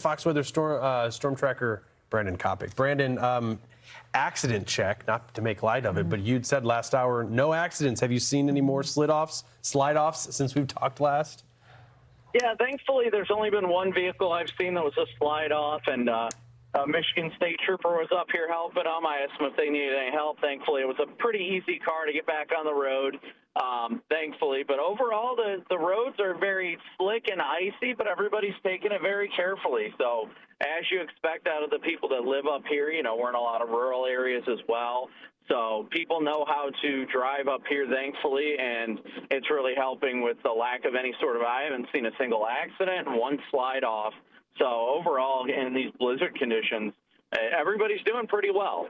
Fox Weather storm tracker Brandon Copic. Brandon, accident check, not to make light of it, but you'd said last hour, no accidents. Have you seen any more slide-offs since we've talked last? Yeah, thankfully there's only been one vehicle I've seen that was a slide-off, and a Michigan State Trooper was up here helping them. I asked them if they needed any help. Thankfully, it was a pretty easy car to get back on the road, thankfully. But overall, the roads are very slick and icy, but everybody's taking it very carefully. So as you expect out of the people that live up here, you know, we're in a lot of rural areas as well. So people know how to drive up here, thankfully, and it's really helping with the lack of any sort of, I haven't seen a single accident and one slide off. So overall, in these blizzard conditions, everybody's doing pretty well.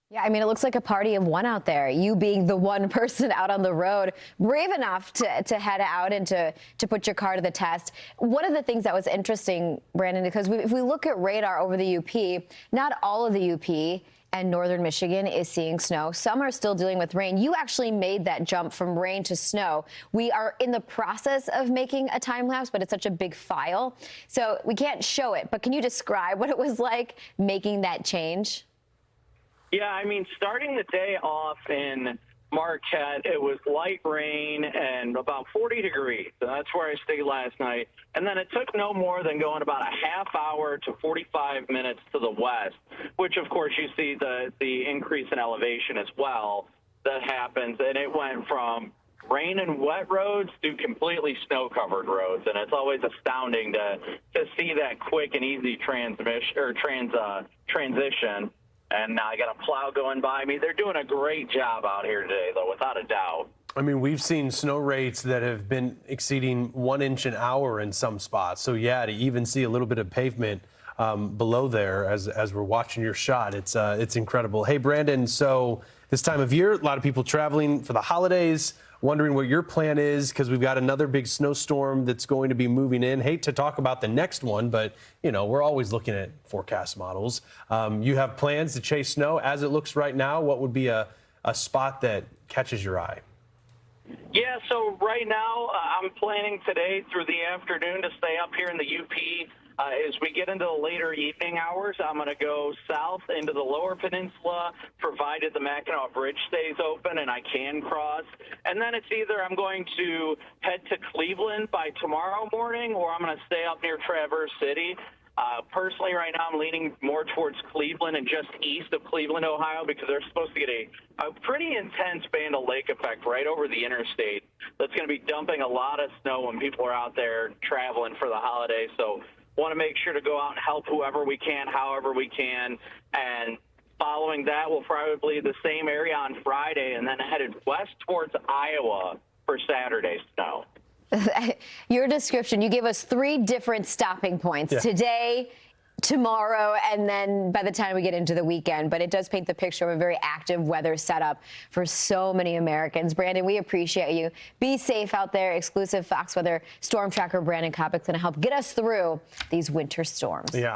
Yeah, I mean, it looks like a party of one out there. You being the one person out on the road, brave enough to head out and to put your car to the test. One of the things that was interesting, Brandon, because if we look at radar over the UP, not all of the UP and northern Michigan is seeing snow. Some are still dealing with rain. You actually made that jump from rain to snow. We are in the process of making a time lapse, but it's such a big file, so we can't show it. But can you describe what it was like making that change? Yeah, I mean, starting the day off in Marquette, it was light rain and about 40 degrees. And that's where I stayed last night. And then it took no more than going about a half hour to 45 minutes to the west, which, of course, you see the increase in elevation as well that happens. And it went from rain and wet roads to completely snow-covered roads. And it's always astounding to see that quick and easy transition. And now I got a plow going by me. They're doing a great job out here today, though, without a doubt. I mean, we've seen snow rates that have been exceeding 1 inch an hour in some spots. So, yeah, to even see a little bit of pavement below there as we're watching your shot, it's incredible. Hey, Brandon, so this time of year, a lot of people traveling for the holidays, wondering what your plan is because we've got another big snowstorm that's going to be moving in. Hate to talk about the next one, but, you know, we're always looking at forecast models. You have plans to chase snow as it looks right now. What would be a spot that catches your eye? Yeah, so right now I'm planning today through the afternoon to stay up here in the UP. As we get into the later evening hours, I'm going to go south into the lower peninsula, provided the Mackinac Bridge stays open and I can cross. And then it's either I'm going to head to Cleveland by tomorrow morning or I'm going to stay up near Traverse City. Personally, right now, I'm leaning more towards Cleveland and just east of Cleveland, Ohio, because they're supposed to get a pretty intense band of lake effect right over the interstate that's going to be dumping a lot of snow when people are out there traveling for the holidays. So want to make sure to go out and help whoever we can, however we can. And following that, we'll probably the same area on Friday and then headed west towards Iowa for Saturday snow. Your description, you gave us 3 different stopping points, today, tomorrow, and then by the time we get into the weekend. But it does paint the picture of a very active weather setup for so many Americans. Brandon, we appreciate you. Be safe out there. Exclusive Fox Weather storm tracker Brandon Copic is going to help get us through these winter storms. Yeah.